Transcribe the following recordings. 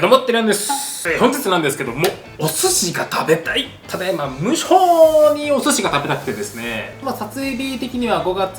どうもってなんです。本日なんですけども、お寿司が食べたい。ただいま無性にお寿司が食べたくてですね、撮影日的には5月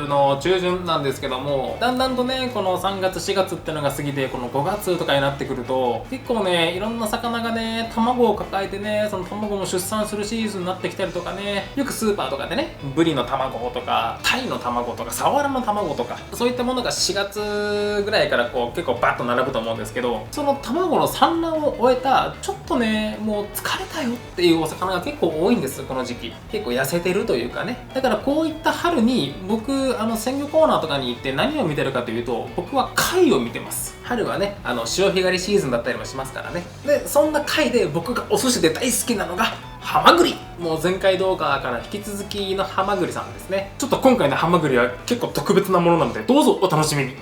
の中旬なんですけども、だんだんとね、この3月4月ってのが過ぎて、この5月とかになってくると、結構ね、いろんな魚がね、卵を抱えてね、その卵も出産するシーズンになってきたりとかね、よくスーパーとかでね、ブリの卵とか、タイの卵とか、サワラの卵とか、そういったものが4月ぐらいからこう結構バッと並ぶと思うんですけど、その卵の産卵を終えたちょっとねもう疲れたよっていうお魚が結構多いんです。この時期結構痩せてるというかね。だからこういった春に僕鮮魚コーナーとかに行って何を見てるかというと、僕は貝を見てます。春はね潮干狩りシーズンだったりもしますからね。でそんな貝で僕がお寿司で大好きなのがハマグリ。もう前回動画から引き続きのハマグリさんですね。ちょっと今回のハマグリは結構特別なものなのでどうぞお楽しみに。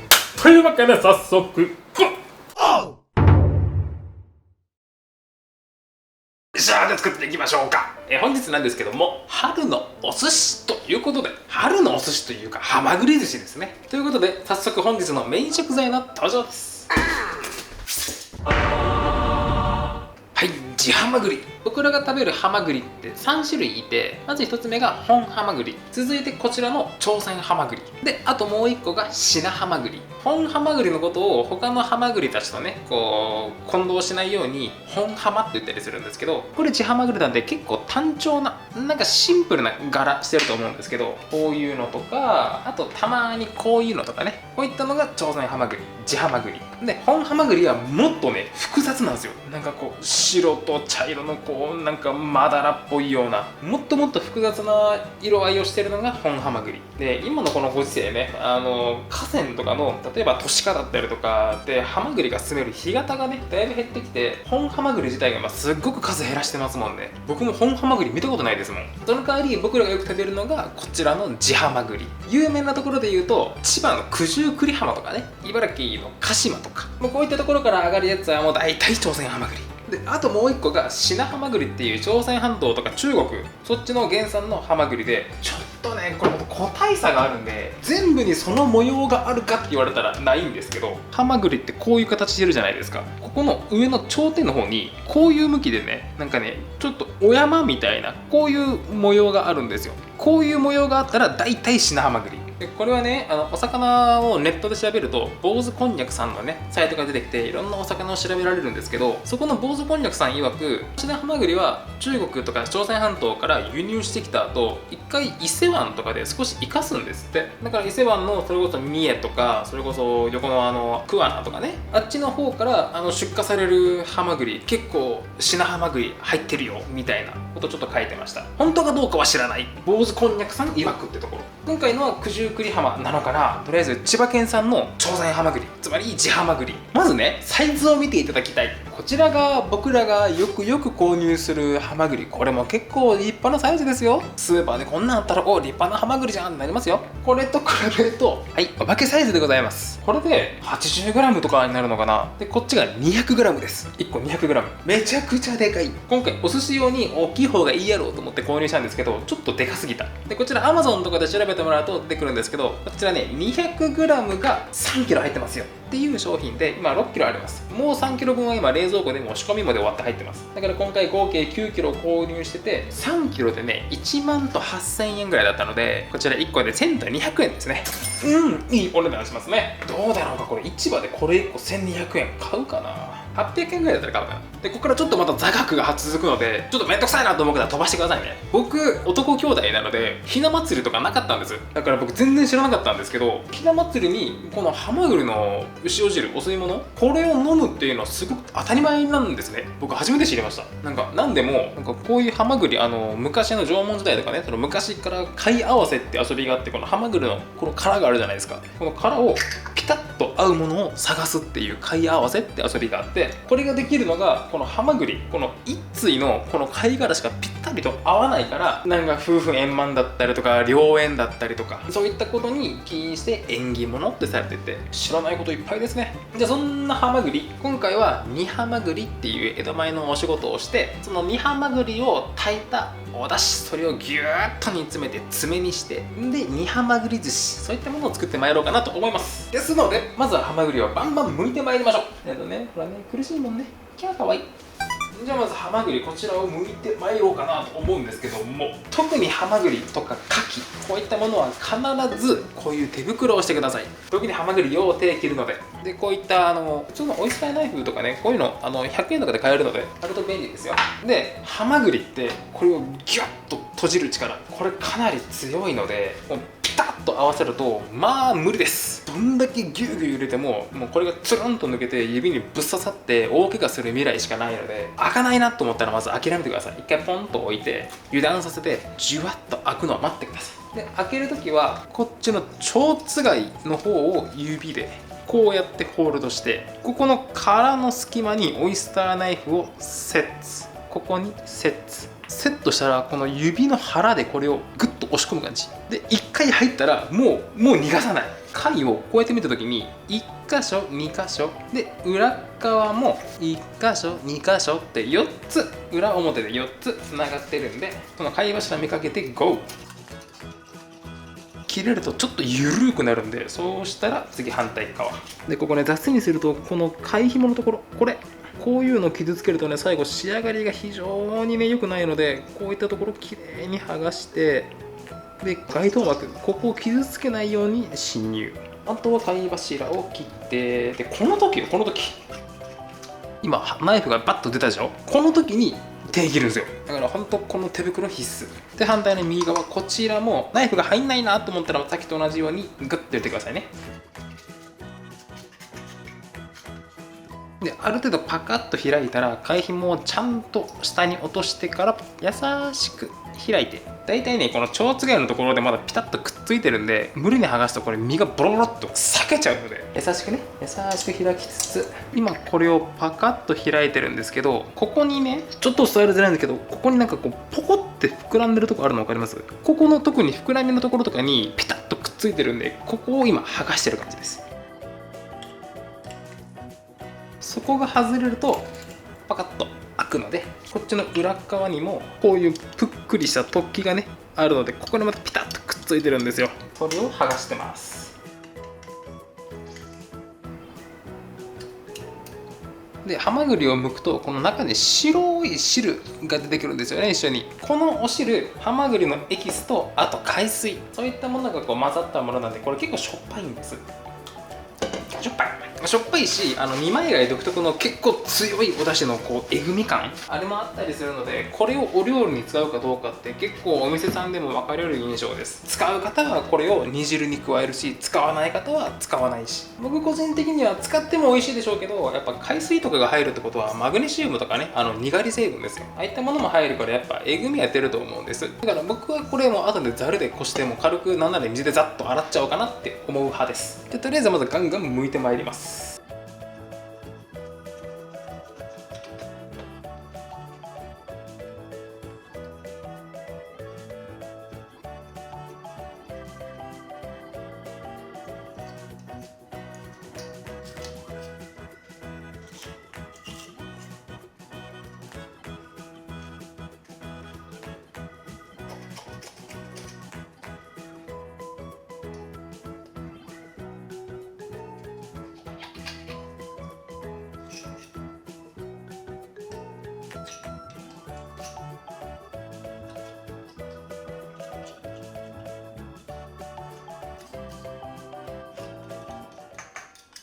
というわけで早速じゃあ作っていきましょうか。本日なんですけども、春のお寿司ということで、春のお寿司というかハマグリ寿司ですね。ということで早速本日のメイン食材の登場です。はい、地ハマグリ。僕らが食べるハマグリって3種類いて、まず1つ目が本ハマグリ、続いてこちらの朝鮮ハマグリで、あともう1個がシナハマグリ。本ハマグリのことを他のハマグリたちとねこう混同しないように本ハマって言ったりするんですけど、これ地ハマグリなんで結構単調ななんかシンプルな柄してると思うんですけど、こういうのとか、あとたまにこういうのとかね、こういったのが朝鮮ハマグリ、地ハマグリで、本ハマグリはもっとね複雑なんですよ。なんかこう白と茶色のこうなんかまだらっぽいようなもっともっと複雑な色合いをしてるのが本ハマグリで、今のこのご時世ね河川とかの例えば都市化だったりとかでハマグリが住める干潟がねだいぶ減ってきて、本ハマグリ自体がすっごく数減らしてますもんね。僕も本ハマグリ見たことないですもん。その代わり僕らがよく食べるのがこちらの地ハマグリ。有名なところで言うと千葉の九十九里浜とかね、茨城の鹿島とか、もうこういったところから上がるやつはもう大体朝鮮ハマグリで、あともう一個がシナハマグリっていう朝鮮半島とか中国そっちの原産のハマグリで、ちょっとねこれ個体差があるんで全部にその模様があるかって言われたらないんですけど、ハマグリってこういう形してるじゃないですか。ここの上の頂点の方にこういう向きでね、なんかねちょっとお山みたいなこういう模様があるんですよ。こういう模様があったら大体シナハマグリで、これはねお魚をネットで調べると坊主こんにゃくさんのねサイトが出てきていろんなお魚を調べられるんですけど、そこの坊主こんにゃくさん曰くシナハマグリは中国とか朝鮮半島から輸入してきた後一回伊勢湾とかで少し生かすんですって。だから伊勢湾のそれこそ三重とかそれこそ横の桑名とかね、あっちの方から出荷されるハマグリ結構シナハマグリ入ってるよみたいなことちょっと書いてました。本当かどうかは知らない、坊主こんにゃくさん曰くってところ。今回のは九十九里浜なのかな。とりあえず千葉県産の朝鮮ハマグリ、つまり地ハマグリ、まずねサイズを見ていただきたい。こちらが僕らがよく購入するハマグリ。これも結構立派なサイズですよ。スーパーでこんなんあったら立派なハマグリじゃんってなりますよ。これと比べるとはいお化けサイズでございます。これで 80g とかになるのかな。でこっちが 200g です。1個 200g、 めちゃくちゃでかい。今回お寿司用に大きい方がいいやろうと思って購入したんですけど、ちょっとでかすぎた。でこちら Amazon とかで調べてもらうと出てくるんですけど、こちらね 200g が 3kg 入ってますよっていう商品で、今 6kg あります。もう 3kg 分は今冷蔵庫でもう仕込みまで終わって入ってます。だから今回合計 9kg 購入してて 3kg でね1万と8000円ぐらいだったので、こちら1個で1000と200円ですね。いいお値段しますね。どうだろうか、これ市場でこれ1個1200円買うかな。800円ぐらいだったら買うかな。でここからちょっとまた座学が続くのでちょっとめんどくさいなと思うから飛ばしてくださいね。僕男兄弟なのでひな祭りとかなかったんです。だから僕全然知らなかったんですけど、ひな祭りにこのハマグリの塩汁、お吸い物、これを飲むっていうのはすごく当たり前なんですね。僕初めて知りました。なんでもこういうハマグリ昔の縄文時代とかね、その昔から貝合わせって遊びがあって、このハマグリのこの殻があるじゃないですか。この殻をピタッと合うものを探すっていう貝合わせって遊びがあって、これができるのがこのハマグリ、この一対のこの貝殻しかぴったりと合わないから、なんか夫婦円満だったりとか良縁だったりとかそういったことに起因して縁起物ってされてて、知らないこといっぱいですね。じゃあそんなハマグリ、今回は煮ハマグリっていう江戸前のお仕事をして、その煮ハマグリを炊いたお出汁、それをギューッと煮詰めて爪にして、で煮ハマグリ寿司、そういったものを作ってまいろうかなと思います。ですのでまずはハマグリをバンバン剥いてまいりましょう。ほらね、苦しいもんね。キャーかわいい。じゃあまずハマグリ、こちらを剥いてまいろうかなと思うんですけども、特にハマグリとかカキ、こういったものは必ずこういう手袋をしてください。特にハマグリ用手切るので、でこういった普通のオイスターナイフとかね、こういうの100円とかで買えるのであると便利ですよ。でハマグリってこれをギュッと閉じる力、これかなり強いので、もうピタッと合わせるとまあ無理です。どんだけギュウギュウ入れても、もうこれがツルンと抜けて指にぶっ刺さって大怪我する未来しかないので、開かないなと思ったらまず諦めてください。一回ポンと置いて油断させてじゅわっと開くのを待ってください。で開けるときはこっちの蝶つがいの方を指でこうやってホールドして、ここの殻の隙間にオイスターナイフをセッツ、ここにセットしたら、この指の腹でこれをグッと押し込む感じで、1回入ったらもう逃がさない。貝をこうやって見た時に1箇所2箇所で、裏側も1箇所2箇所って4つ、裏表で4つつながってるんで、この貝柱めかけてゴー。切れるとちょっと緩くなるんで、そうしたら次反対側で、ここね雑にすると、この貝紐のところ、こういうのを傷つけるとね、最後仕上がりが非常にね良くないので、こういったところきれいに剥がして、で該当膜、ここを傷つけないように侵入。あとは貝柱を切って、でこの時今ナイフがバッと出たでしょ。この時に手切るんですよ。だから本当この手袋必須で、反対の右側、こちらもナイフが入んないなと思ったら、さっきと同じようにグッと入れてくださいね。である程度パカッと開いたら、貝紐をちゃんと下に落としてから優しく開いて、だいたいねこの蝶つがいのところでまだピタッとくっついてるんで、無理に剥がすとこれ身がボロボロっと裂けちゃうので、優しく開きつつ、今これをパカッと開いてるんですけど、ここにねちょっと伝えづらいんですけど、ここになんかこうポコって膨らんでるとこあるの分かります？ここの特に膨らみのところとかにピタッとくっついてるんで、ここを今剥がしてる感じです。そこが外れるとパカッと開くので、こっちの裏側にもこういうぷっくりした突起がねあるので、ここにまたピタッとくっついてるんですよ。それを剥がしてます。でハマグリを剥くと、この中に白い汁が出てくるんですよね、一緒に。このお汁、ハマグリのエキスと、あと海水、そういったものがこう混ざったものなんで、これ結構しょっぱいんです。しょっぱいし、二枚貝独特の結構強いお出汁のこうえぐみ感、あれもあったりするので、これをお料理に使うかどうかって結構お店さんでも分かれる印象です。使う方はこれを煮汁に加えるし、使わない方は使わないし、僕個人的には使っても美味しいでしょうけど、やっぱ海水とかが入るってことはマグネシウムとかね、にがり成分ですよ、ああいったものも入るから、やっぱえぐみは出ると思うんです。だから僕はこれも後でザルでこしても軽く、なんなら水でざっと洗っちゃおうかなって思う派です。でとりあえずまずガンガン剥いてまいります。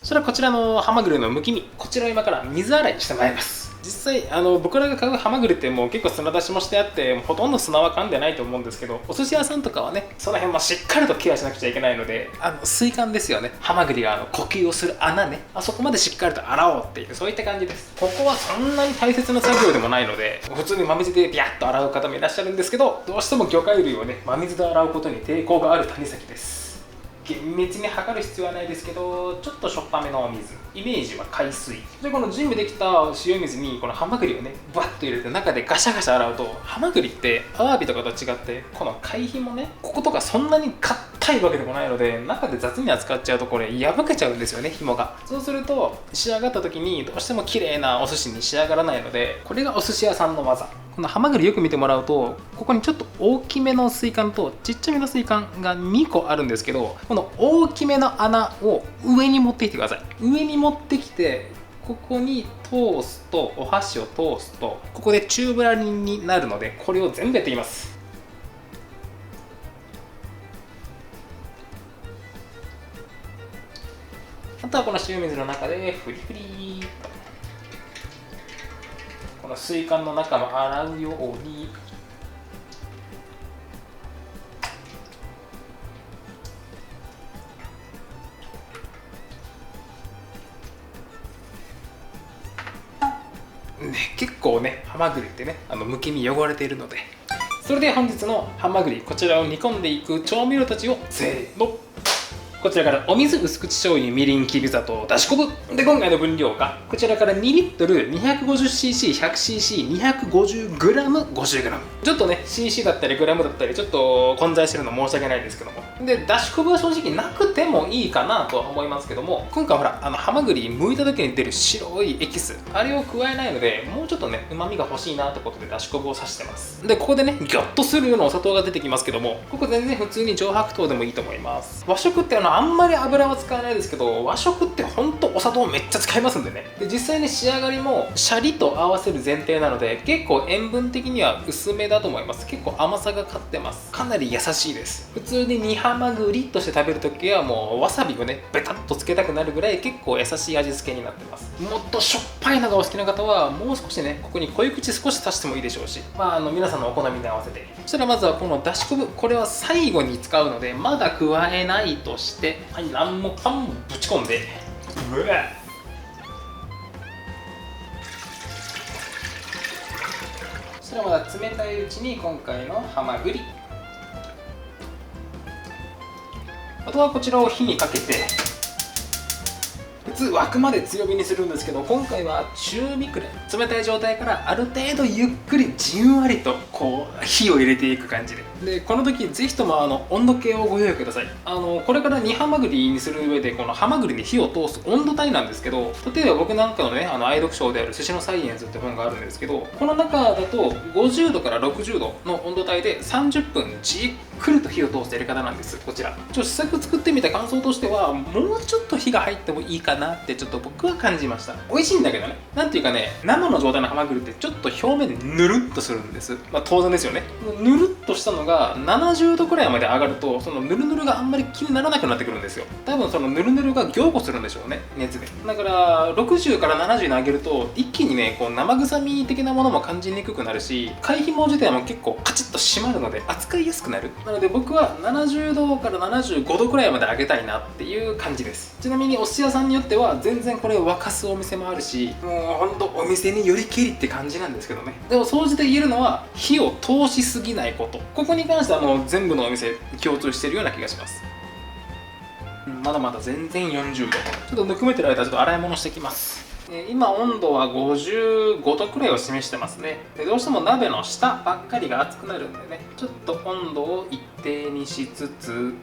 それはこちらのハマグリのむき身、こちらを今から水洗いしてまいります。実際僕らが買うハマグリってもう結構砂出しもしてあって、ほとんど砂は噛んでないと思うんですけど、お寿司屋さんとかはねその辺もしっかりとケアしなくちゃいけないので、水管ですよね、ハマグリが呼吸をする穴ね、あそこまでしっかりと洗おうっていう、そういった感じです。ここはそんなに大切な作業でもないので、普通に真水でビャッと洗う方もいらっしゃるんですけど、どうしても魚介類をね真水で洗うことに抵抗がある谷崎です。厳密に測る必要はないですけど、ちょっとしょっぱめのお水、イメージは海水で、この準備できた塩水にこのハマグリをねバッと入れて、中でガシャガシャ洗うと、ハマグリってアワビとかと違って、この貝紐ね、こことかそんなに硬いわけでもないので、中で雑に扱っちゃうとこれ破けちゃうんですよね、紐が。そうすると仕上がった時にどうしても綺麗なお寿司に仕上がらないので、これがお寿司屋さんの技。このハマグリよく見てもらうと、ここにちょっと大きめの水管とちっちゃめの水管が2個あるんですけど、この大きめの穴を上に持ってきてください。上に持ってきて、ここに通すと、お箸を通すと、ここでチューブラリンになるので、これを全部やっていきます。あとはこの塩水の中でフリフリとこの水管の中も洗うように。結構ね、ハマグリってね、むき身汚れているので。それで本日のハマグリ、こちらを煮込んでいく調味料たちをせーの。こちらからお水、薄口醤油、みりん、きび砂糖、だし昆布で、今回の分量がこちらから2リットル 250cc、100cc、250g、50g。ちょっとね cc だったり g だったりちょっと混在してるの申し訳ないですけども、でだし昆布は正直なくてもいいかなとは思いますけども、今回ほらハマグリ剥いた時に出る白いエキス、あれを加えないので、もうちょっとね旨味が欲しいなってことでだし昆布を刺してます。でここでねギョッとするようなお砂糖が出てきますけども、ここ全然普通に上白糖でもいいと思います。和食ってあんまり油は使わないですけど、和食ってほんとお砂糖めっちゃ使いますんでね。で実際に仕上がりもシャリと合わせる前提なので、結構塩分的には薄めだと思います。結構甘さが勝ってます。かなり優しいです。普通に煮ハマグリとして食べるときはもうわさびをねベタッとつけたくなるぐらい結構優しい味付けになってます。もっとしょっぱいのがお好きな方はもう少しね、ここに濃い口少し足してもいいでしょうし、皆さんのお好みに合わせて。そしたらまずはこのだし昆布、これは最後に使うのでまだ加えないとして、はい、何もかもぶち込んで、うわっ、そしたらまだ冷たいうちに今回のハマグリ、あとはこちらを火にかけて、普通沸くまで強火にするんですけど、今回は中火くらい、冷たい状態からある程度ゆっくりじんわりとこう火を入れていく感じで、この時ぜひとも温度計をご用意ください。これから煮ハマグリにする上で、このハマグリに火を通す温度帯なんですけど、例えば僕なんかのね愛読書である寿司のサイエンスって本があるんですけど、この中だと50度から60度の温度帯で30分じっくりと火を通すやり方なんです。こちら試作作ってみた感想としては、もうちょっと火が入ってもいいかなってちょっと僕は感じました。美味しいんだけどね、なんていうかね、生の状態のハマグリってちょっと表面でぬるっとするんです。当然ですよね。ぬるっとしたのが70度くらいまで上がると、そのぬるぬるがあんまり気にならなくなってくるんですよ。多分そのぬるぬるが凝固するんでしょうね、熱で。だから60から70に上げると一気にねこう生臭み的なものも感じにくくなるし、回避網自体も結構カチッと締まるので扱いやすくなる。なので僕は70度から75度くらいまで上げたいなっていう感じです。ちなみにお寿司屋さんによっては全然これを沸かすお店もあるし、もうほんとお店によりけりって感じなんですけどね。でも総じて言えるのは火を通しすぎないこと、ここに関してはもう全部のお店共通してるような気がします。まだまだ全然40度。ちょっとぬくめてる間ちょっと洗い物してきます。今温度は55度くらいを示してますね。でどうしても鍋の下ばっかりが熱くなるんでね、ちょっと温度を一定にしつつ、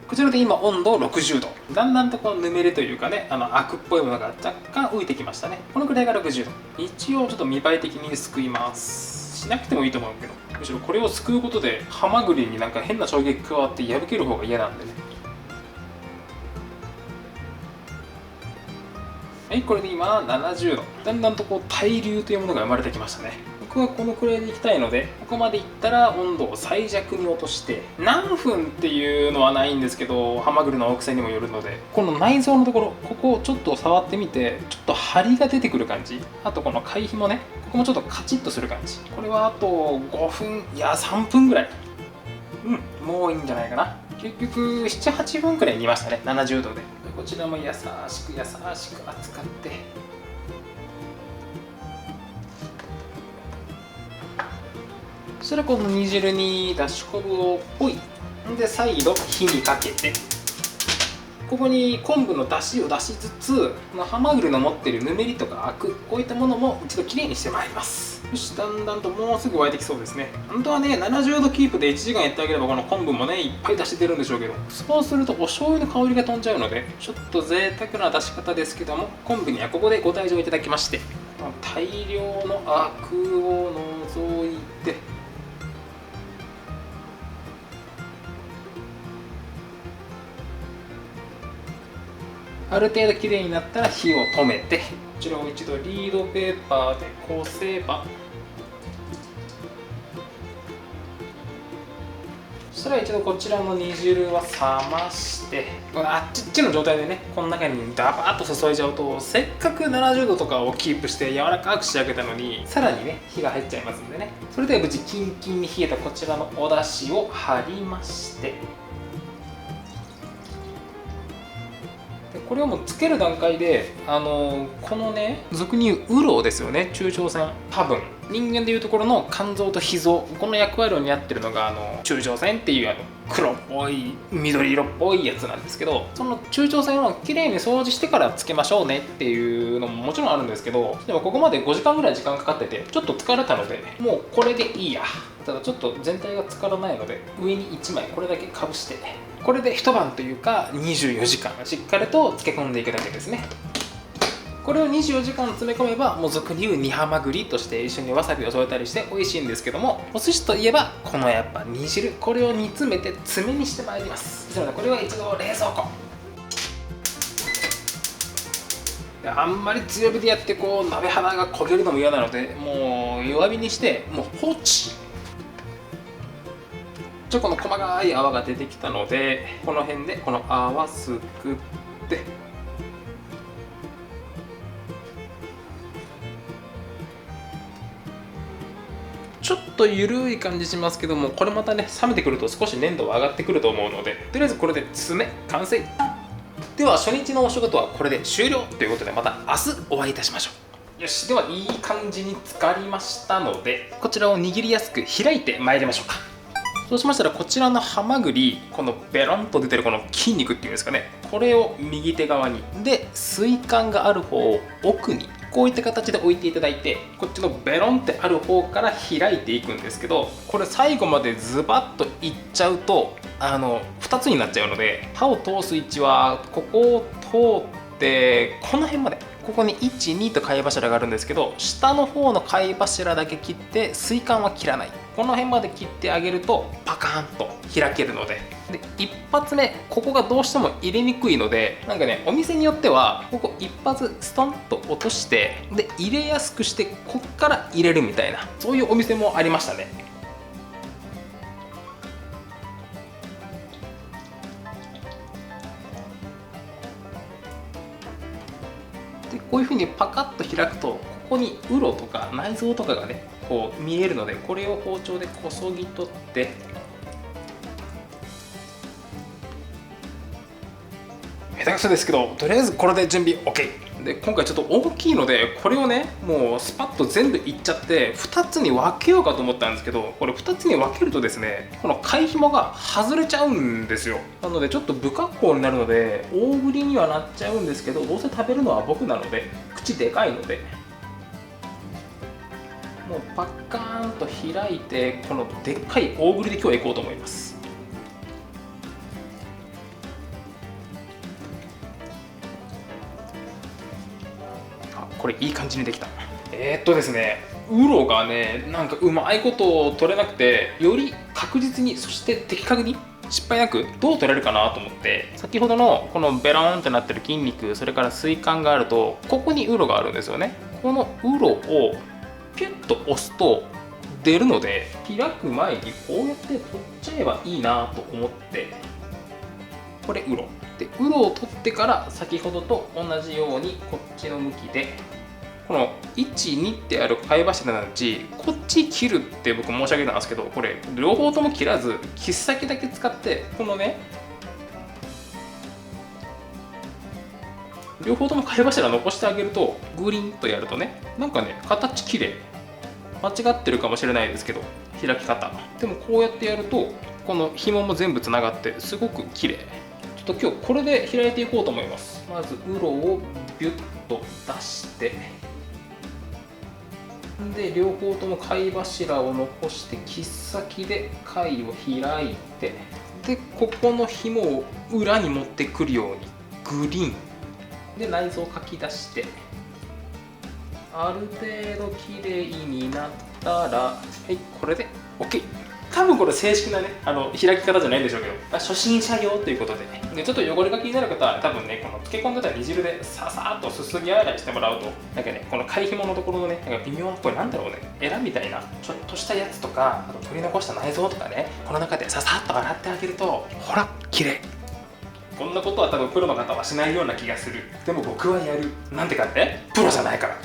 こちらで今温度60度、だんだんとこうぬめりというかね、アクっぽいものが若干浮いてきましたね。このくらいが60度。一応ちょっと見栄え的にすくいます。しなくてもいいと思うけど、むしろこれをすくうことでハマグリになんか変な衝撃加わって破ける方が嫌なんでね。はい、これで今70度。だんだんとこう対流というものが生まれてきましたね。僕はこのくらいでいきたいので、ここまでいったら温度を最弱に落として、何分っていうのはないんですけど、ハマグリの大きさにもよるので、この内臓のところ、ここをちょっと触ってみて、ちょっと張りが出てくる感じ、あとこの回避もね、ここもちょっとカチッとする感じ、これはあと5分、いや3分ぐらい、もういいんじゃないかな。結局7、8分くらい煮ましたね、70度で。こちらも優しく扱って、そしたらこの煮汁にだし昆布をポイで再度火にかけて、ここに昆布の出汁を出しつつ、ハマグリの持っているぬめりとかアク、こういったものも一度きれいにしてまいります。よし、だんだんともうすぐ沸いてきそうですね。本当はね70度キープで1時間やってあげればこの昆布もねいっぱい出して出るんでしょうけど、そうするとお醤油の香りが飛んじゃうので、ちょっと贅沢な出し方ですけども、昆布にはここでご退場いただきまして、大量のアクをいて、ある程度きれいになったら火を止めて、こちらを一度リードペーパーでこせば、そしたら一度こちらの煮汁は冷まして、あっちの状態でね、この中にダバーッと注いじゃうと、せっかく70度とかをキープして柔らかく仕上げたのに、さらにね火が入っちゃいますんでね。それでは無事キンキンに冷えたこちらのお出汁を張りまして、これをもうつける段階で、このね、俗に言うウロウですよね、中腸線。多分人間でいうところの肝臓と脾臓、この役割を担ってるのが中腸線っていう黒っぽい緑色っぽいやつなんですけど、その中腸線をきれいに掃除してからつけましょうねっていうのももちろんあるんですけど、でもここまで5時間ぐらい時間かかっててちょっと疲れたので、もうこれでいいや。ただちょっと全体が浸からないので、上に1枚これだけかぶして、これで一晩というか24時間しっかりと漬け込んでいくだけですね。これを24時間詰め込めば、もう俗に言う煮ハマグリとして一緒にわさびを添えたりして美味しいんですけども、お寿司といえばこのやっぱ煮汁、これを煮詰めて詰めにしてまいります。ですのでこれは一度冷蔵庫、あんまり強火でやってこう鍋肌が焦げるのも嫌なので、もう弱火にしてもう放置。チョコの細かい泡が出てきたので、この辺でこの泡すくって、ちょっと緩い感じしますけども、これまたね冷めてくると少し粘度が上がってくると思うので、とりあえずこれで詰め完成。では初日のお仕事はこれで終了ということで、また明日お会いいたしましょう。よし、ではいい感じに浸かりましたので、こちらを握りやすく開いてまいりましょうか。そうしましたら、こちらのハマグリ、このベロンと出てるこの筋肉っていうんですかね、これを右手側に、で水管がある方を奥に、こういった形で置いていただいて、こっちのベロンってある方から開いていくんですけど、これ最後までズバッといっちゃうと2つになっちゃうので、刃を通す位置はここを通ってこの辺まで、ここに1、2と貝柱があるんですけど、下の方の貝柱だけ切って水管は切らない、この辺まで切ってあげるとパカーンと開けるので。で一発目ここがどうしても入れにくいので、なんかね、お店によってはここ一発ストンと落として、で入れやすくしてこっから入れるみたいな、そういうお店もありましたね。でこういう風にパカッと開くと、ここにウロとか内臓とかがねこう見えるので、これを包丁でこそぎ取って、下手くそですけどとりあえずこれで準備 OK で、今回ちょっと大きいので、これをねもうスパッと全部いっちゃって2つに分けようかと思ったんですけど、これ2つに分けるとですね、この貝ひもが外れちゃうんですよ。なのでちょっと不格好になるので大振りにはなっちゃうんですけど、どうせ食べるのは僕なので口でかいので、もうパッカーンと開いて、このでっかい大振りで今日は行こうと思います。これいい感じにできた。ですね、ウロがねなんかうまいこと取れなくて、より確実に、そして的確に失敗なくどう取れるかなと思って、先ほどのこのベローンってなってる筋肉、それから水管があると、ここにウロがあるんですよね。このウロをピュッと押すと出るので、開く前にこうやって取っちゃえばいいなと思って、これウロで、ウロを取ってから先ほどと同じようにこっちの向きで、この1、2ってある貝柱のうちこっち切るって僕申し上げたんですけど、これ両方とも切らず切っ先だけ使って、このね両方とも貝柱残してあげると、グリンとやるとね、なんかね形きれい。間違ってるかもしれないですけど、開き方でもこうやってやると、この紐も全部つながってすごく綺麗。ちょっと今日これで開いていこうと思います。まずウロをビュッと出して、で両方とも貝柱を残して切っ先で貝を開いて、でここの紐を裏に持ってくるようにグリーンで内臓をかき出して、ある程度きれいになったら、はい、これで OK。多分これ正式なね、開き方じゃないんでしょうけど、初心者用ということでね。で、ちょっと汚れが気になる方は、多分ね、この漬け込んでた煮汁でささっとすすぎ洗いしてもらうと、なんかね、この貝ひものところのね、なんか微妙な、これなんだろうね、エラみたいな、ちょっとしたやつとか、あと取り残した内臓とかね、この中でささっと洗ってあげると、ほら、綺麗。こんなことは多分プロの方はしないような気がする。でも僕はやる。なんでかって、プロじゃないから。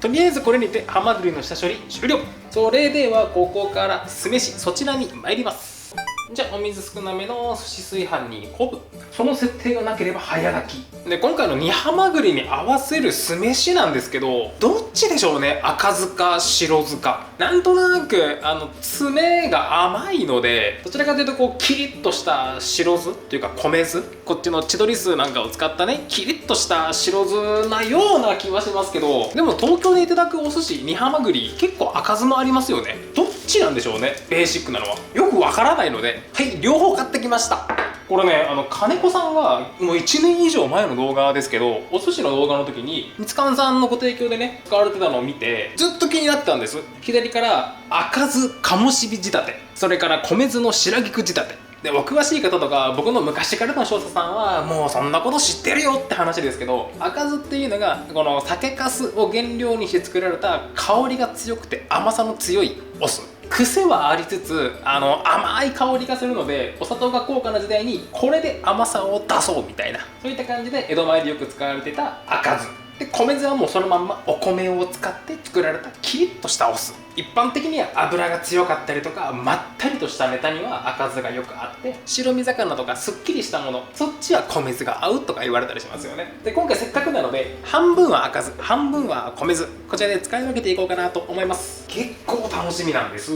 とりあえずこれにてハマグリの下処理終了。それではここから酢飯そちらに参ります。じゃあお水少なめの寿司炊飯に昆布、その設定がなければ早炊きで、今回の煮ハマグリに合わせる酢飯なんですけど、どっちでしょうね。赤酢か白酢か。なんとなく爪が甘いので、どちらかというとこうキリッとした白酢っていうか米酢、こっちの千鳥酢なんかを使ったね、キリッとした白酢なような気はしますけど、でも東京でいただくお寿司煮ハマグリ結構赤酢もありますよね。どっちなんでしょうね、ベーシックなのは。よくわからないので、はい、両方買ってきました。これね、金子さんがもう1年以上前の動画ですけど、お寿司の動画の時にみつかんさんのご提供でね使われてたのを見てずっと気になってたんです。左から赤酢鴨しび仕立て、それから米酢の白菊仕立てで、お詳しい方とか僕の昔からの少佐さんはもうそんなこと知ってるよって話ですけど、赤酢っていうのがこの酒粕を原料にして作られた香りが強くて甘さの強いお酢、癖はありつつ甘い香りがするので、お砂糖が高価な時代にこれで甘さを出そうみたいな、そういった感じで江戸前でよく使われてた赤酢で、米酢はもうそのまんまお米を使って作られたキリッとしたお酢。一般的には油が強かったりとかまったりとしたネタには赤酢がよくあって、白身魚とかすっきりしたもの、そっちは米酢が合うとか言われたりしますよね。で、今回せっかくなので半分は赤酢半分は米酢、こちらで使い分けていこうかなと思います。結構楽しみなんです。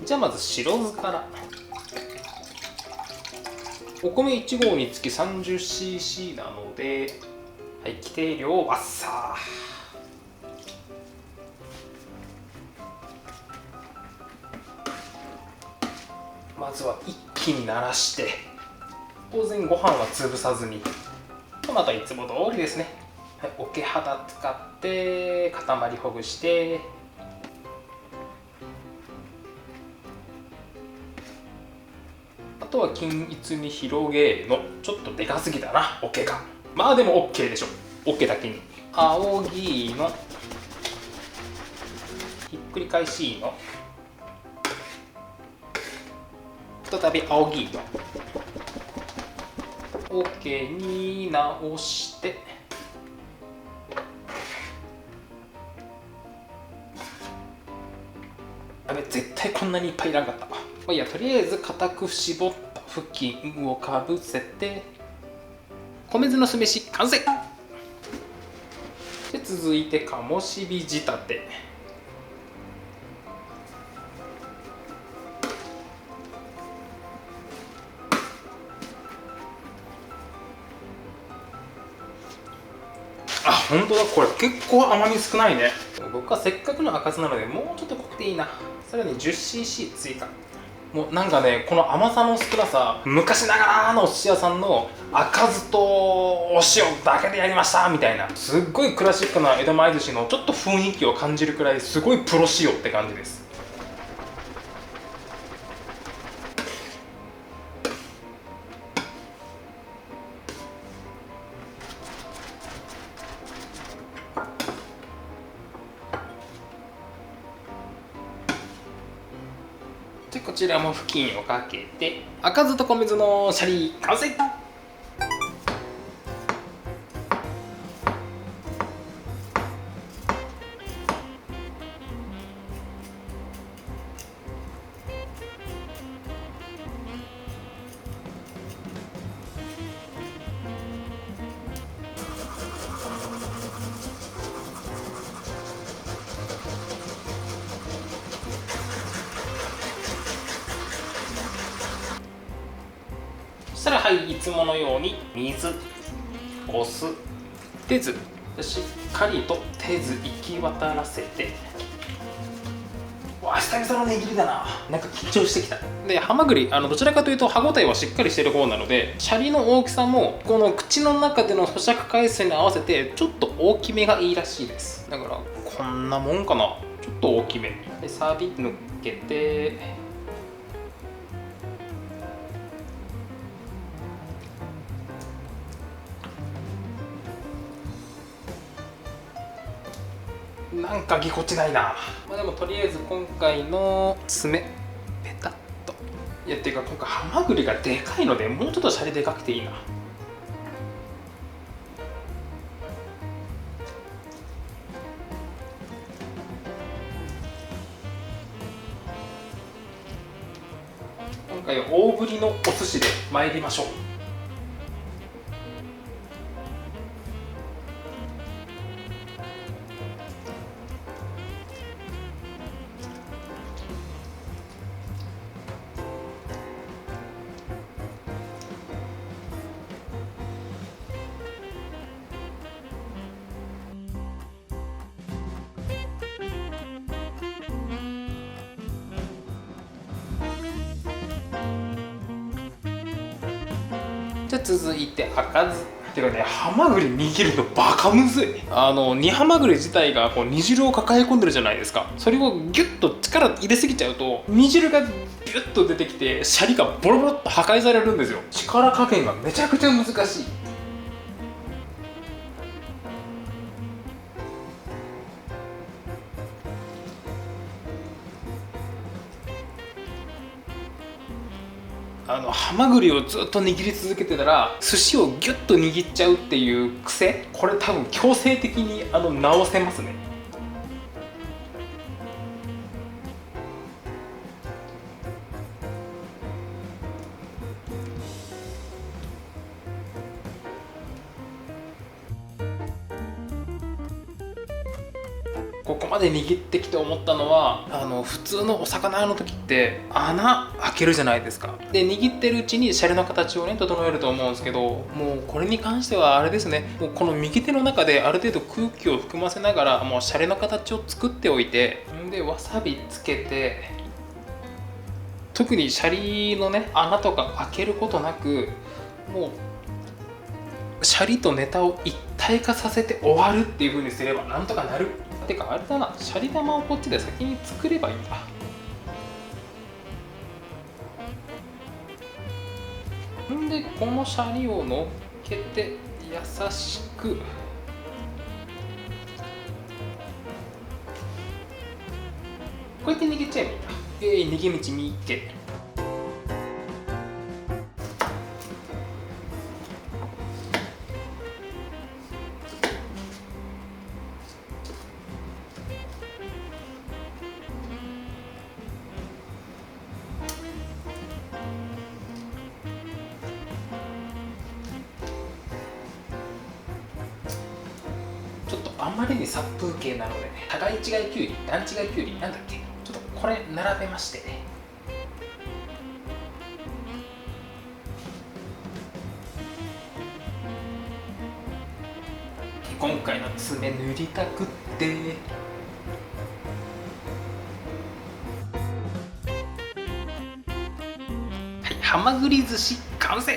じゃあまず白酢から。お米1合につき 30cc なので、はい、規定量わっさー。まずは一気に慣らして、当然ご飯は潰さずに、またいつも通りですね、はい、桶肌使って塊ほぐして、あとは均一に広げの。ちょっとでかすぎたな、桶が。まあでも OK でしょ。桶だけに青木のひっくり返しの、再び青木の OK に直して、やべ、絶対こんなにいっぱいいらんかった。まあいいや、とりあえず固く絞った布巾をかぶせて、米酢の酢飯完成。で、続いて鴨しび仕立て。あ、本当だ、これ結構甘み少ないね。僕はせっかくの赤酢なのでもうちょっと濃くていいな。さらに 10cc 追加。もうなんかね、この甘さの少なさ、昔ながらのお寿司屋さんの赤酢とお塩だけでやりましたみたいな、すっごいクラシックな江戸前寿司のちょっと雰囲気を感じるくらい、すごいプロ仕様って感じです。で、こちらも布巾をかけて、赤酢と米酢のシャリ完成。そしたら、はい、いつものように水、お酢、手酢、しっかりと手酢行き渡らせて、わ久々の握りだな。なんか緊張してきた。でハマグリどちらかというと歯ごたえはしっかりしてる方なので、シャリの大きさもこの口の中での咀嚼回数に合わせてちょっと大きめがいいらしいです。だからこんなもんかな。ちょっと大きめでサビ抜けて、なんかぎこちないな。まあでもとりあえず今回の爪ペタッと。いやっていうか今回ハマグリがでかいのでもうちょっとシャリでかくていいな。今回は大ぶりのお寿司で参りましょう。じゃあ続いて赤酢。てかね、ハマグリ握るのバカむずい。煮ハマグリ自体がこう煮汁を抱え込んでるじゃないですか。それをギュッと力入れすぎちゃうと煮汁がビュッと出てきてシャリがボロボロっと破壊されるんですよ。力加減がめちゃくちゃ難しい。ハマグリをずっと握り続けてたら寿司をギュッと握っちゃうっていう癖、これ多分強制的に直せますね。ここまで握ってきて思ったのは、普通のお魚の時って穴開けるじゃないですか。で握ってるうちにシャリの形をね整えると思うんですけど、もうこれに関してはあれですね、もうこの右手の中である程度空気を含ませながらもうシャリの形を作っておいて、でわさびつけて、特にシャリのね穴とか開けることなく、もうシャリとネタを一体化させて終わるっていう風にすればなんとかなる。てかあれだな、シャリ玉をこっちで先に作ればいいんだ。んでこのシャリを乗っけて優しくこうやって逃げちゃえばいいんだ。逃げ道に行け。ちょっとあまりに殺風景なのでね、互い違いきゅうり、段違いきゅうりなんだっけ、ちょっとこれ並べましてね。今回の爪塗りたくって、はい、ハマグリ寿司完成。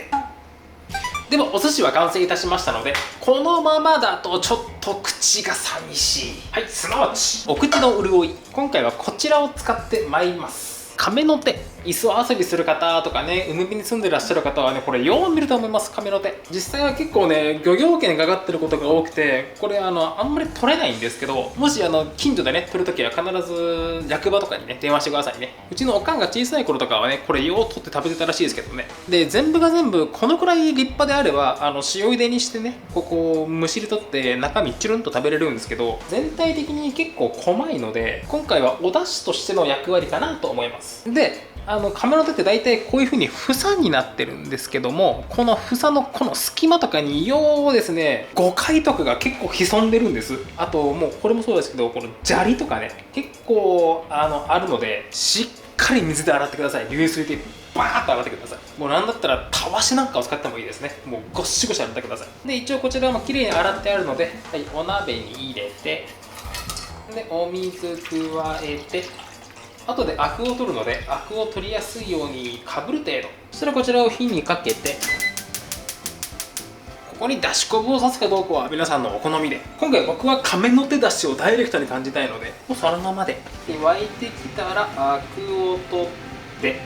でもお寿司は完成いたしましたので、このままだとちょっと口が寂しい。はい、すなわちお口の潤い、今回はこちらを使ってまいります。亀の手、磯遊びする方とかね、海辺に住んでらっしゃる方はね、これよう見ると思います。亀の手、実際は結構ね漁業権がかかってることが多くて、これあんまり取れないんですけど、もし近所でね取るときは必ず役場とかにね電話してくださいね。うちのおかんが小さい頃とかはねこれよう取って食べてたらしいですけどね。で全部が全部このくらい立派であれば塩茹でにしてね、ここをむしり取って中身チュルンと食べれるんですけど、全体的に結構細いので今回はお出汁としての役割かなと思います。で亀の手って大体こういう風に房になってるんですけども、この房のこの隙間とかにようですね誤解とかが結構潜んでるんです。あともうこれもそうですけど、この砂利とかね結構あるので、しっかり水で洗ってください。流水でバーッと洗ってください。もうなんだったらたわしなんかを使ってもいいですね。もうゴシゴシ洗ってください。で一応こちらもきれいに洗ってあるので、はい、お鍋に入れて、でお水加えて、後でアクを取るのでアクを取りやすいようにかぶる程度。そしたらこちらを火にかけて、ここにだし昆布を刺すかどうかは皆さんのお好みで。今回僕は亀の手だしをダイレクトに感じたいので、もうそのままで。沸いてきたらアクを取って、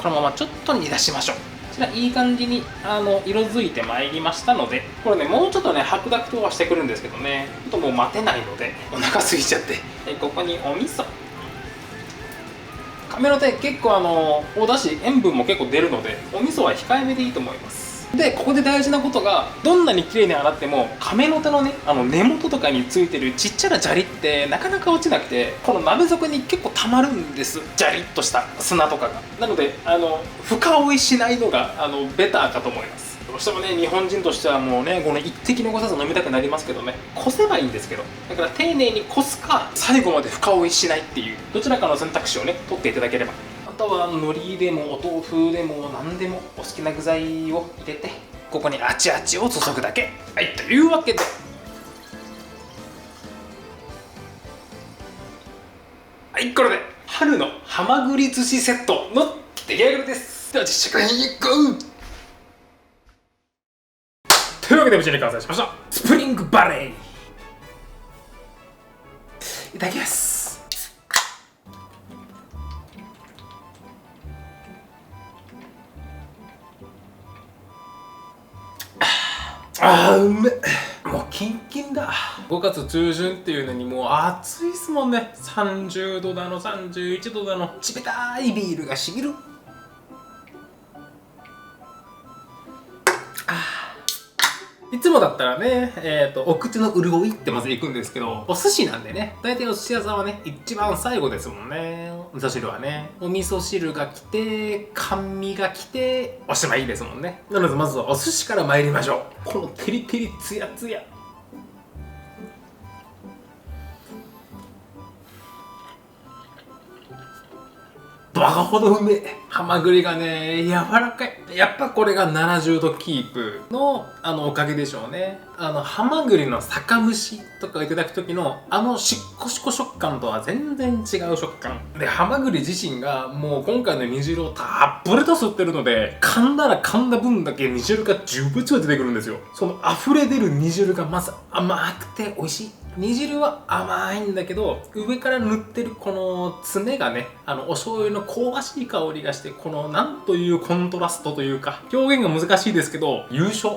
このままちょっと煮出しましょう。こちらいい感じに色づいてまいりましたので、これねもうちょっとね白濁とはしてくるんですけどね、ちょっともう待てないのでお腹空いちゃって、ここにお味噌。亀の手結構おだし塩分も結構出るので、お味噌は控えめでいいと思います。でここで大事なことが、どんなに綺麗に洗っても亀の手のね根元とかについてるちっちゃな砂利ってなかなか落ちなくて、この鍋底に結構たまるんです、砂利っとした砂とかが。なので深追いしないのがベターかと思います。どうしてもね日本人としてはもうねこの一滴残さず飲みたくなりますけどね、こせばいいんですけど、だから丁寧にこすか最後まで深追いしないっていうどちらかの選択肢をね取っていただければ。あとは海苔でもお豆腐でも何でもお好きな具材を入れて、ここにあちあちを注ぐだけ。はい、というわけで、はい、これで春のはまぐり寿司セットの出来上がりです。では実食品にゴー。というわけで無事に完成しましたスプリングバレー。いただきます。うめえ。もうキンキンだ。5月中旬っていうのにもう暑いっすもんね。30度だの31度だの、冷たいビールがしみる。いつもだったらね、お口の潤いってまず行くんですけど、お寿司なんでね、大体お寿司屋さんはね、一番最後ですもんね。味噌汁はね。お味噌汁が来て、甘味が来て、おしまいですもんね。なのでまずはお寿司から参りましょう。このテリテリツヤツヤ。バカほどうめえ。ハマグリがね柔らかい。やっぱこれが70度キープのおかげでしょうね。ハマグリの酒蒸しとかいただく時のシコシコ食感とは全然違う食感で、ハマグリ自身がもう今回の煮汁をたっぷりと吸ってるので、噛んだら噛んだ分だけ煮汁がジュブチュブ出てくるんですよ。その溢れ出る煮汁がまず甘くて美味しい。煮汁は甘いんだけど、上から塗ってるこの爪がね、お醤油の香ばしい香りがして、このなんというコントラストというか、表現が難しいですけど優勝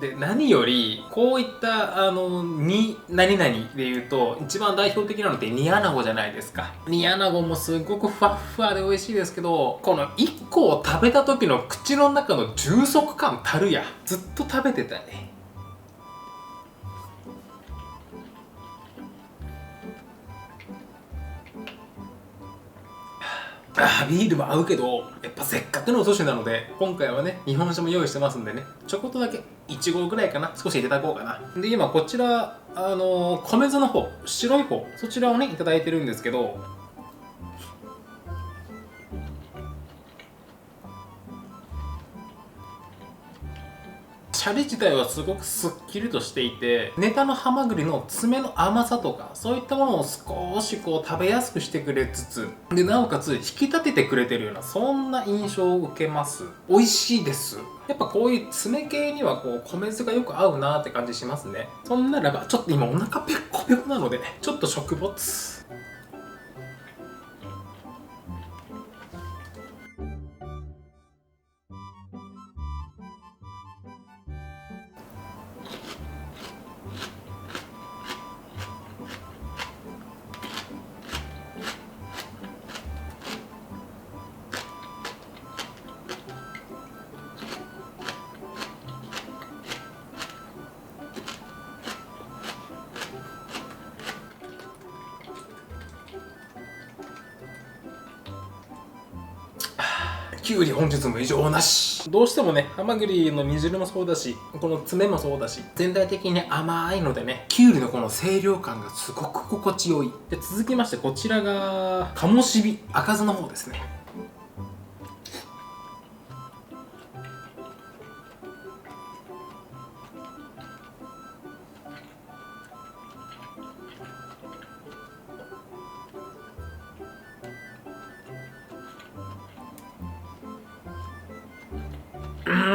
で、何よりこういった何々で言うと一番代表的なのって煮穴子じゃないですか。煮穴子もすごくふわっふわで美味しいですけど、この1個を食べた時の口の中の充足感たるや、ずっと食べてたね。ビールも合うけど、やっぱせっかくのお寿司なので今回はね日本酒も用意してますんでね、ちょこっとだけ1合ぐらいかな、少しいただこうかな。で今こちら米酢の方、白い方、そちらをねいただいてるんですけど、シャリ自体はすごくすっきりとしていて、ネタのハマグリの爪の甘さとかそういったものを少しこう食べやすくしてくれつつで、なおかつ引き立ててくれてるような、そんな印象を受けます。美味しいです。やっぱこういう爪系にはこう米酢がよく合うなーって感じしますね。そんならばちょっと今お腹ペコペコなのでちょっと食没。きゅうり本日も異常なし。どうしてもねハマグリの煮汁もそうだし、この爪もそうだし、全体的に甘いのでね、きゅうりのこの清涼感がすごく心地よい。で続きましてこちらが鴨しび赤酢の方ですね。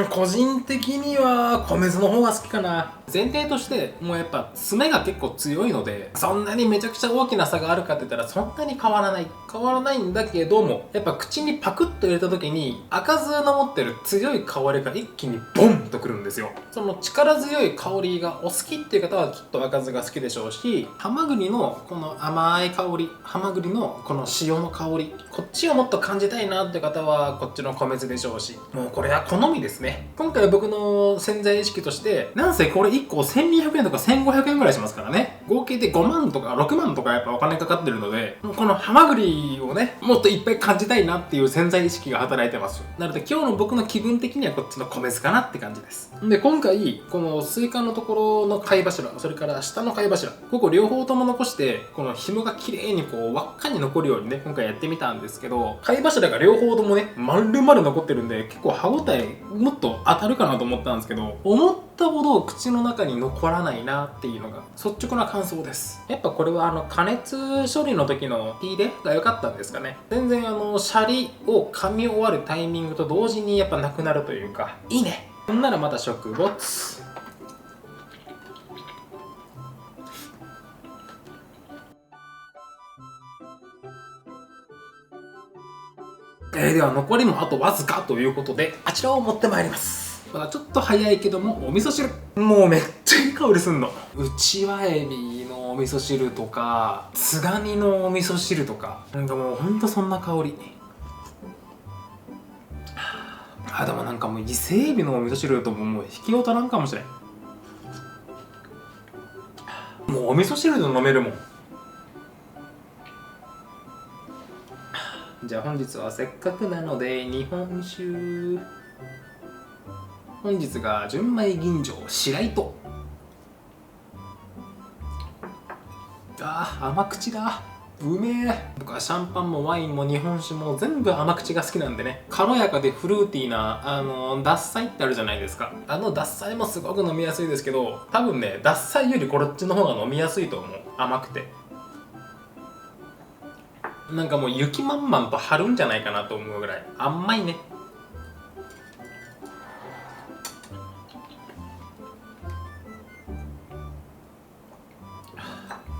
個人的には米酢の方が好きかな。前提としてもうやっぱ爪が結構強いので、そんなにめちゃくちゃ大きな差があるかって言ったらそんなに変わらないんだけども、やっぱ口にパクッと入れた時に赤酢の持ってる強い香りが一気にボンとくるんですよ。その力強い香りがお好きっていう方はきっと赤酢が好きでしょうし、ハマグリのこの甘い香り、ハマグリのこの塩の香り、こっちをもっと感じたいなって方はこっちの米酢でしょうし、もうこれは好みですね。今回僕の潜在意識として、なんせこれ1個1200円とか1500円ぐらいしますからね。合計で5万とか6万とかやっぱお金かかってるので、このハマグリをね、もっといっぱい感じたいなっていう潜在意識が働いてます。なので今日の僕の気分的にはこっちの米酢かなって感じです。で、今回このスイカのところの貝柱、それから下の貝柱、ここ両方とも残して、この紐が綺麗にこう輪っかに残るようにね、今回やってみたんですけど、貝柱が両方ともね、丸々残ってるんで、結構歯応えもっと当たるかなと思ったんですけど、思ったほど口の中に残らないなっていうのが率直な感想です。やっぱこれは加熱処理の時の火入れが良かったんですかね。全然シャリを噛み終わるタイミングと同時にやっぱなくなるというか、いいね。ほんならまた食物。では残りもあとわずかということで、あちらを持ってまいります。まだちょっと早いけども、お味噌汁。もうめっちゃいい香りすんの。うちわエビのお味噌汁とか、つがみのお味噌汁とか、なんかもうほんとそんな香り。でもなんかもう伊勢エビのお味噌汁ともう引き劣らんかもしれん。もうお味噌汁で飲めるもん。じゃあ本日はせっかくなので日本酒。本日が純米吟醸白糸。甘口だ。うめえ。僕はシャンパンもワインも日本酒も全部甘口が好きなんでね、軽やかでフルーティーな獺祭ってあるじゃないですか。獺祭もすごく飲みやすいですけど、多分ね獺祭よりこっちの方が飲みやすいと思う。甘くてなんかもう雪まんまんと張るんじゃないかなと思うぐらい甘いね。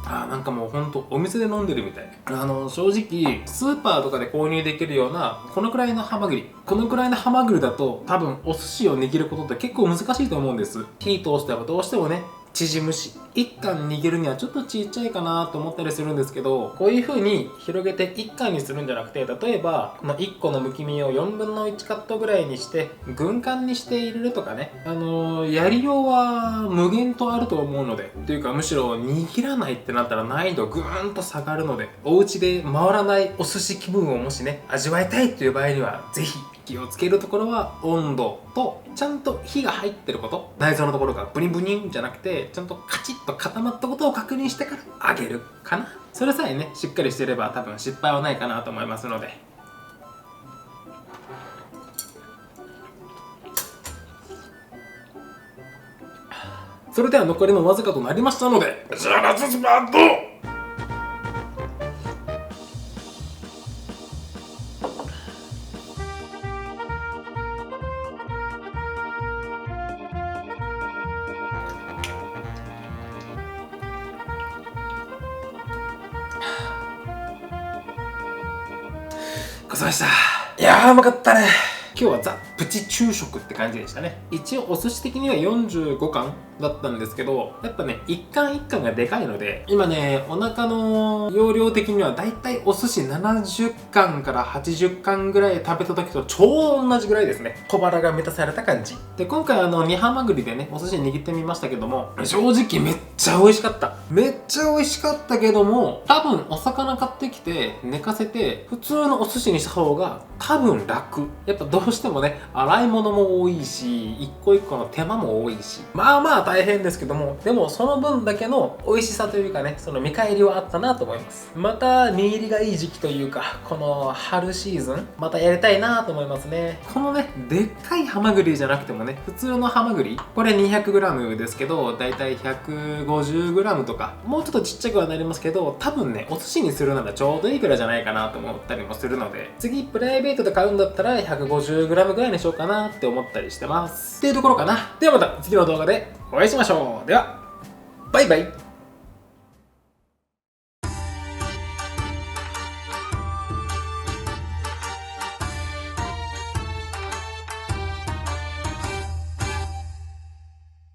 なんかもうほんとお店で飲んでるみたい。正直スーパーとかで購入できるようなこのくらいのハマグリだと多分お寿司を握ることって結構難しいと思うんです。火通してはどうしてもね縮むし、1貫握るにはちょっとちっちゃいかなと思ったりするんですけど、こういう風に広げて1貫にするんじゃなくて、例えばこの1個のむき身を4分の1カットぐらいにして軍艦にして入れるとかね、やりようは無限とあると思うので、というかむしろ握らないってなったら難易度ぐーんと下がるので、お家で回らないお寿司気分をもしね味わいたいという場合にはぜひ気をつけるところは温度とちゃんと火が入ってること、内臓のところがブニブニンじゃなくてちゃんとカチッと固まったことを確認してから揚げるかな。それさえねしっかりしてれば多分失敗はないかなと思いますので。それでは残りのわずかとなりましたので、じゃあラストスパート。ごちそうさまでした。いやーうまかったね。今日はザ・プチ昼食って感じでしたね。一応お寿司的には45貫だったんですけど、やっぱね一貫一貫がでかいので、今ねお腹の容量的にはだいたいお寿司70貫から80貫ぐらい食べた時とちょうど同じぐらいですね。小腹が満たされた感じで、今回煮ハマグリでねお寿司握ってみましたけども、正直めっちゃ美味しかった。めっちゃ美味しかったけども、多分お魚買ってきて寝かせて普通のお寿司にした方が多分楽。やっぱどうしてもね洗い物も多いし、一個一個の手間も多いし、まあまあ大変ですけども、でもその分だけの美味しさというかね、その見返りはあったなと思います。また身入りがいい時期というか、この春シーズンまたやりたいなと思いますね。このね、でっかいハマグリじゃなくてもね、普通のハマグリ、これ 200g ですけど、だいたい 150g とか、もうちょっとちっちゃくはなりますけど、多分ね、お寿司にするならちょうどいいくらいじゃないかなと思ったりもするので、次プライベートで買うんだったら 150g ぐらいにしようかなって思ったりしてますっていうところかな。ではまた次の動画でお会いしましょう。ではバイバイ。